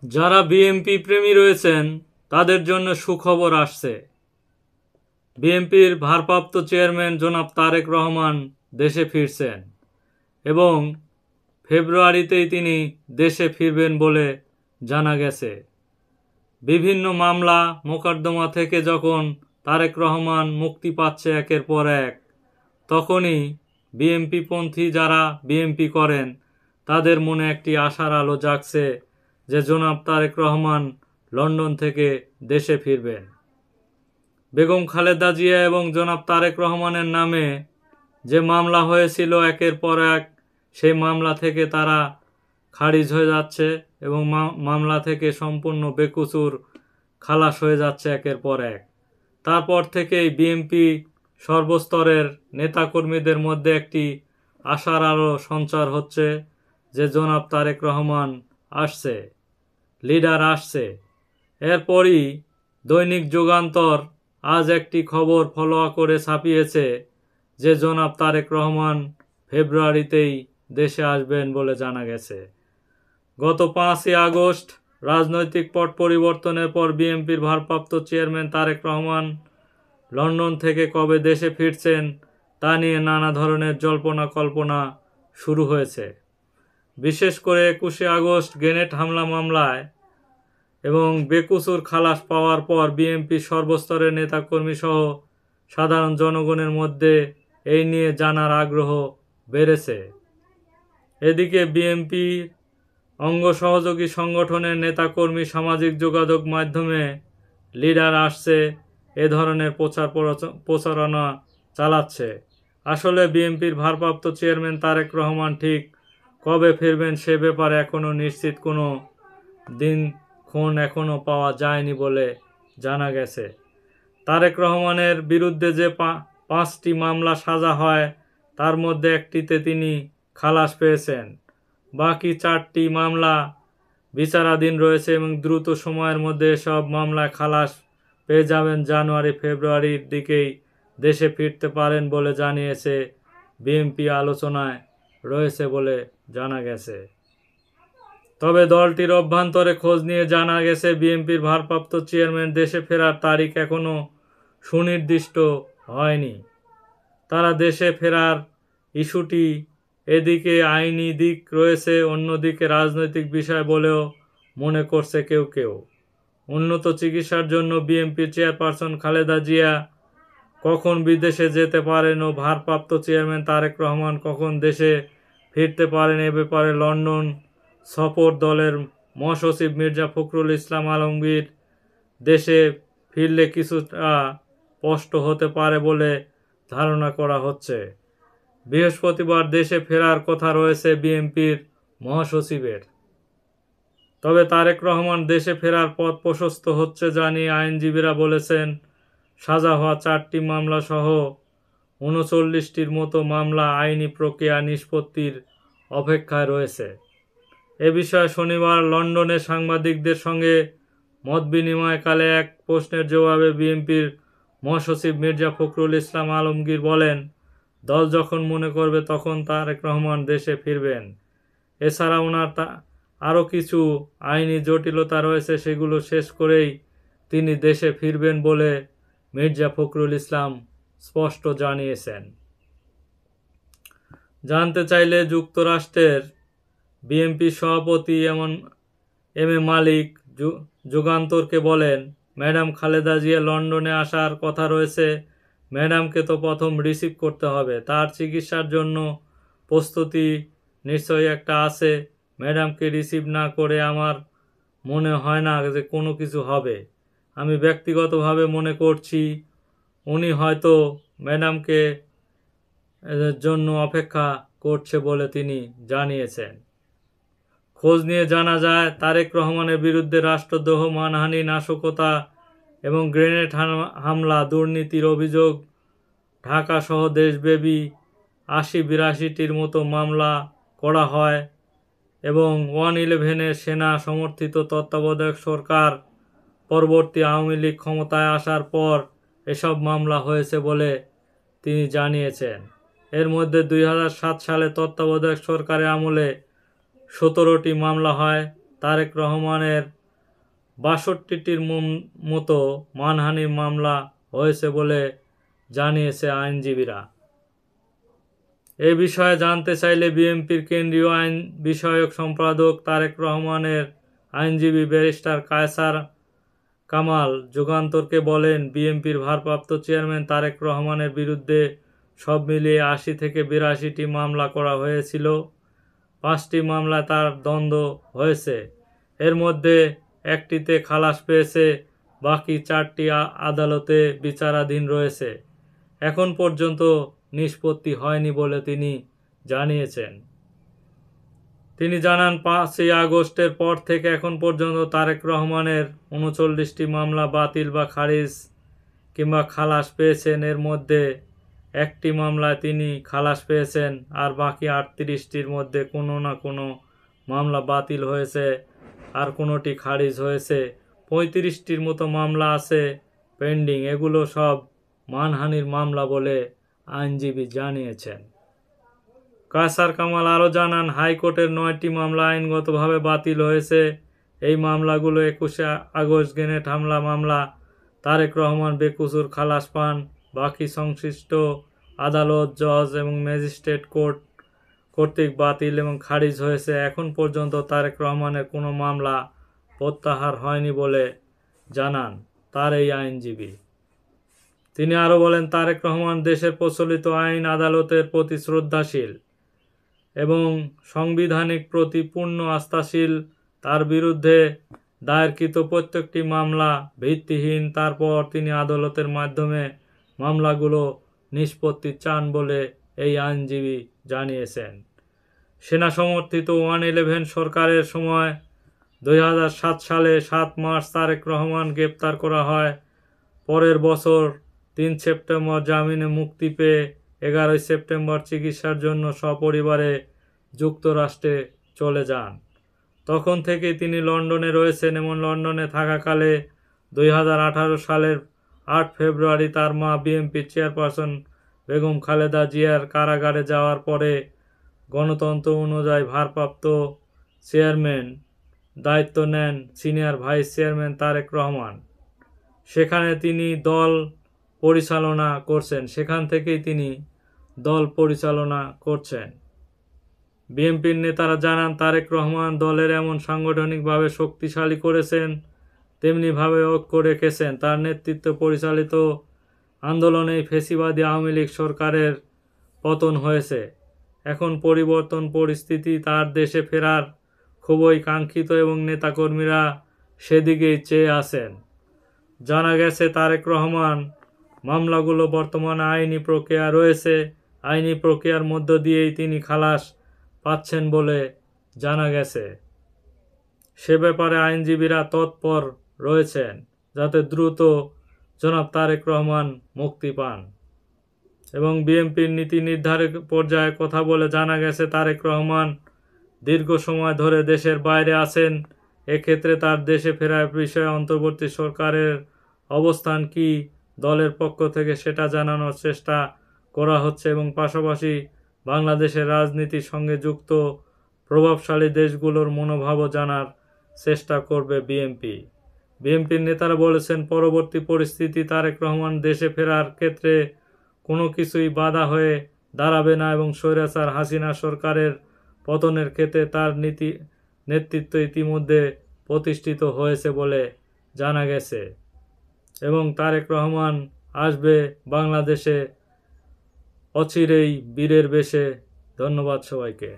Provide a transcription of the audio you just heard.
যারা বিএনপি প্রেমী রয়েছেন তাদের জন্য সুখবর আসছে। বিএনপির ভারপ্রাপ্ত চেয়ারম্যান জনাব তারেক রহমান দেশে ফিরছেন এবং ফেব্রুয়ারিতেই তিনি দেশে ফিরবেন বলে জানা গেছে। বিভিন্ন মামলা মোকদ্দমা থেকে যখন তারেক রহমান মুক্তি পাচ্ছে একের পর এক, তখনই বিএনপিপন্থী যারা বিএনপি করেন তাদের মনে একটি আশার আলো জাগছে যে জনাব তারেক রহমান লন্ডন থেকে দেশে ফিরবেন। বেগম খালেদা জিয়া এবং জনাব তারেক রহমানের নামে যে মামলা হয়েছিল একের পর এক, সেই মামলা থেকে তারা খারিজ হয়ে যাচ্ছে এবং মামলা থেকে সম্পূর্ণ বেকসুর খালাস হয়ে যাচ্ছে একের পর এক। তারপর থেকেই বিএনপি সর্বস্তরের নেতাকর্মীদের মধ্যে একটি আশার আলো সঞ্চার হচ্ছে যে জনাব তারেক রহমান আসছে, লিডার আসছে। এরপরই দৈনিক যুগান্তর আজ একটি খবর ফলোয়া করে ছাপিয়েছে যে জনাব তারেক রহমান ফেব্রুয়ারিতেই দেশে আসবেন বলে জানা গেছে। গত 5ই আগস্ট রাজনৈতিক পট পরিবর্তনের পর বিএনপির ভারপ্রাপ্ত চেয়ারম্যান তারেক রহমান লন্ডন থেকে কবে দেশে ফিরছেন তা নিয়ে নানা ধরনের জল্পনা কল্পনা শুরু হয়েছে। বিশেষ করে 21শে আগস্ট গ্রেনেড হামলা মামলায় এবং বেকসুর খালাস পাওয়ার পর বিএনপির সর্বস্তরের নেতাকর্মী সহ সাধারণ জনগণের মধ্যে এই নিয়ে জানার আগ্রহ বেড়েছে। এদিকে বিএনপির অঙ্গ সহযোগী সংগঠনের নেতাকর্মী সামাজিক যোগাযোগ মাধ্যমে লিডার আসছে এ ধরনের প্রচারণা চালাচ্ছে। আসলে বিএনপির ভারপ্রাপ্ত চেয়ারম্যান তারেক রহমান ঠিক কবে ফিরবেন সে ব্যাপারে এখনও নিশ্চিত কোনো দিনক্ষণ এখনও পাওয়া যায়নি বলে জানা গেছে। তারেক রহমানের বিরুদ্ধে যে 5টি মামলা সাজা হয় তার মধ্যে একটিতে তিনি খালাস পেয়েছেন। বাকি 4টি মামলা বিচারাধীন রয়েছে এবং দ্রুত সময়ের মধ্যে এসব মামলায় খালাস পেয়ে যাবেন। জানুয়ারি ফেব্রুয়ারির দিকেই দেশে ফিরতে পারেন বলে জানিয়েছে বিএনপি, আলোচনায় রয়েছে বলে জানা গেছে। তবে দলটির অভ্যন্তরে খোঁজ নিয়ে জানা গেছে বিএনপির ভারপ্রাপ্ত চেয়ারম্যান দেশে ফেরার তারিখ এখনও সুনির্দিষ্ট হয়নি। তারা দেশে ফেরার ইস্যুটি এদিকে আইনি দিক রয়েছে, অন্যদিকে রাজনৈতিক বিষয় বলেও মনে করছে কেউ কেউ। উন্নত চিকিৎসার জন্য বিএনপির চেয়ারপারসন খালেদা জিয়া কখন বিদেশে যেতে পারেন ও ভারপ্রাপ্ত চেয়ারম্যান তারেক রহমান কখন দেশে ফিরতে পারেন এ ব্যাপারে লন্ডন সফর দলের মহাসচিব মির্জা ফখরুল ইসলাম আলমগীর দেশে ফিরলে কিছুটা স্পষ্ট হতে পারে বলে ধারণা করা হচ্ছে। বৃহস্পতিবার দেশে ফেরার কথা রয়েছে বিএনপির মহাসচিবের। তবে তারেক রহমান দেশে ফেরার পথ প্রশস্ত হচ্ছে জানিয়ে আইনজীবীরা বলেছেন, সাজা হওয়া 4টি মামলা সহ 39টির মতো মামলা আইনি প্রক্রিয়া নিষ্পত্তির অপেক্ষায় রয়েছে। এ বিষয়ে শনিবার লন্ডনে সাংবাদিকদের সঙ্গে মতবিনিময়কালে এক প্রশ্নের জবাবে বিএনপির মহাসচিব মির্জা ফখরুল ইসলাম আলমগীর বলেন, দল যখন মনে করবে তখন তারেক রহমান দেশে ফিরবেন। এছাড়া ওনার আরও কিছু আইনি জটিলতা রয়েছে, সেগুলো শেষ করেই তিনি দেশে ফিরবেন বলে মির্জা ফখরুল ইসলাম স্পষ্ট জানিয়েছেন। জানতে চাইলে যুক্তরাষ্ট্রের বিএনপি সভাপতি এম এ মালিক যুগান্তরকে বলেন, ম্যাডাম খালেদা জিয়া লন্ডনে আসার কথা রয়েছে। ম্যাডামকে তো প্রথম রিসিভ করতে হবে, তার চিকিৎসার জন্য প্রস্তুতি নিশ্চয়ই একটা আছে। ম্যাডামকে রিসিভ না করে আমার মনে হয় না যে কোনো কিছু হবে। আমি ব্যক্তিগতভাবে মনে করছি উনি হয়তো ম্যাডামকে জন্য অপেক্ষা করছে বলে তিনি জানিয়েছেন। খোঁজ নিয়ে জানা যায় তারেক রহমানের বিরুদ্ধে রাষ্ট্রদ্রোহ, মানহানি, নাশকতা এবং গ্রেনেড হামলা, দুর্নীতির অভিযোগ ঢাকাসহ দেশব্যাপী 80-82টির মতো মামলা করা হয় এবং 111-এর সেনা সমর্থিত তত্ত্বাবধায়ক সরকার পরবর্তী আওয়ামী লীগ ক্ষমতায় আসার পর এসব মামলা হয়েছে বলে তিনি জানিয়েছেন। এর মধ্যে 2007 সালে তত্ত্বাবধায়ক সরকারের আমলে 17টি মামলা হয় তারেক রহমানের ৬২টির মতো মানহানির মামলা হয়েছে বলে জানিয়েছে আইনজীবীরা। এ বিষয়ে জানতে চাইলে বিএনপির কেন্দ্রীয় আইন বিষয়ক সম্পাদক তারেক রহমানের আইনজীবী ব্যারিস্টার কায়সার কামাল যুগান্তরকে বলেন, বিএনপির ভারপ্রাপ্ত চেয়ারম্যান তারেক রহমানের বিরুদ্ধে সব মিলিয়ে ৮০ থেকে ৮২টি মামলা করা হয়েছিল। ৫টি মামলায় তার দ্বন্দ্ব হয়েছে। এর মধ্যে একটিতে খালাস পেয়েছে, বাকি ৪টি আদালতে বিচারাধীন রয়েছে। এখন পর্যন্ত নিষ্পত্তি হয়নি বলে তিনি জানিয়েছেন। তিনি জানান, ৫ই আগস্টের পর থেকে এখন পর্যন্ত তারেক রহমানের ৩৯টি মামলা বাতিল বা খারিজ কিংবা খালাস পেয়েছেন। এর মধ্যে একটি মামলায় তিনি খালাস পেয়েছেন, আর বাকি ৩৮টির মধ্যে কোনো না কোনো মামলা বাতিল হয়েছে আর কোনোটি খারিজ হয়েছে। ৩৫টির মতো মামলা আছে পেন্ডিং। এগুলো সব মানহানির মামলা বলে আইনজীবী জানিয়েছেন। কায়সার কামাল আরও জানান, হাইকোর্টের ৯টি মামলা আইনগতভাবে বাতিল হয়েছে। এই মামলাগুলো ২১শে আগস্ট গ্রেনেড হামলা মামলা। তারেক রহমান বেকসুর খালাস পান। বাকি সংশ্লিষ্ট আদালত, জজ এবং ম্যাজিস্ট্রেট কোর্ট কর্তৃক বাতিল এবং খারিজ হয়েছে। এখন পর্যন্ত তারেক রহমানের কোনো মামলা প্রত্যাহার হয়নি বলে জানান তার এই আইনজীবী। তিনি আরও বলেন, তারেক রহমান দেশের প্রচলিত আইন আদালতের প্রতি শ্রদ্ধাশীল এবং সাংবিধানিক প্রতি পূর্ণ আস্থাশীল। তার বিরুদ্ধে দায়েরকৃত প্রত্যেকটি মামলা ভিত্তিহীন। তারপর তিনি আদালতের মাধ্যমে মামলাগুলো নিষ্পত্তি চান বলে এই আইনজীবী জানিয়েছেন। সেনা সমর্থিত 111 সরকারের সময় 2007 সালে 7 মার্চ তারেক রহমান গ্রেপ্তার করা হয়। পরের বছর 3 সেপ্টেম্বর জামিনে মুক্তি পেয়ে 11 সেপ্টেম্বর চিকিৎসার জন্য সপরিবারে যুক্তরাষ্ট্রে চলে যান। তখন থেকেই তিনি লন্ডনে রয়েছেন এবং লন্ডনে থাকাকালে 2018 সালের 8 ফেব্রুয়ারি তার মা বিএনপির চেয়ারপারসন বেগম খালেদা জিয়ার কারাগারে যাওয়ার পরে গণতন্ত্র অনুযায়ী ভারপ্রাপ্ত চেয়ারম্যান দায়িত্ব নেন senior vice chairman Tarique Rahman. সেখানে তিনি দল পরিচালনা করছেন। সেখান থেকেই তিনি দল পরিচালনা করছেন। বিএনপির নেতারা জানান, তারেক রহমান দলের এমন সাংগঠনিকভাবে শক্তিশালী করেছেন, তেমনিভাবে ঐক্য রেখেছেন। তার নেতৃত্বে পরিচালিত আন্দোলনেই ফ্যাসিবাদী আওয়ামী লীগ সরকারের পতন হয়েছে। এখন পরিবর্তন পরিস্থিতি, তার দেশে ফেরার খুবই কাঙ্ক্ষিত এবং নেতাকর্মীরা সেদিকেই চেয়ে আছেন। জানা গেছে, তারেক রহমান মামলাগুলো বর্তমানে আইনি প্রক্রিয়া রয়েছে। আইনি প্রক্রিয়ার মধ্য দিয়েই তিনি খালাস পাচ্ছেন বলে জানা গেছে। সে ব্যাপারে আইনজীবীরা তৎপর রয়েছেন যাতে দ্রুত জনাব তারেক রহমান মুক্তি পান। এবং বিএনপির নীতি নির্ধারক পর্যায়ে কথা বলে জানা গেছে, তারেক রহমান দীর্ঘ সময় ধরে দেশের বাইরে আছেন। এক্ষেত্রে তার দেশে ফেরার বিষয়ে অন্তর্বর্তী সরকারের অবস্থান কি, দলের পক্ষ থেকে সেটা জানানোর চেষ্টা করা হচ্ছে এবং পাশাপাশি বাংলাদেশের রাজনীতির সঙ্গে যুক্ত প্রভাবশালী দেশগুলোর মনোভাবও জানার চেষ্টা করবে বিএনপি। বিএনপির নেতারা বলেছেন, পরবর্তী পরিস্থিতি তারেক রহমান দেশে ফেরার ক্ষেত্রে কোনো কিছুই বাধা হয়ে দাঁড়াবে না এবং স্বৈরাচার হাসিনা সরকারের পতনের ক্ষেত্রে তার নেতৃত্ব ইতিমধ্যে প্রতিষ্ঠিত হয়েছে বলে জানা গেছে এবং তারেক রহমান আসবে বাংলাদেশে অচিরেই বীরের বেশে। ধন্যবাদ সবাইকে।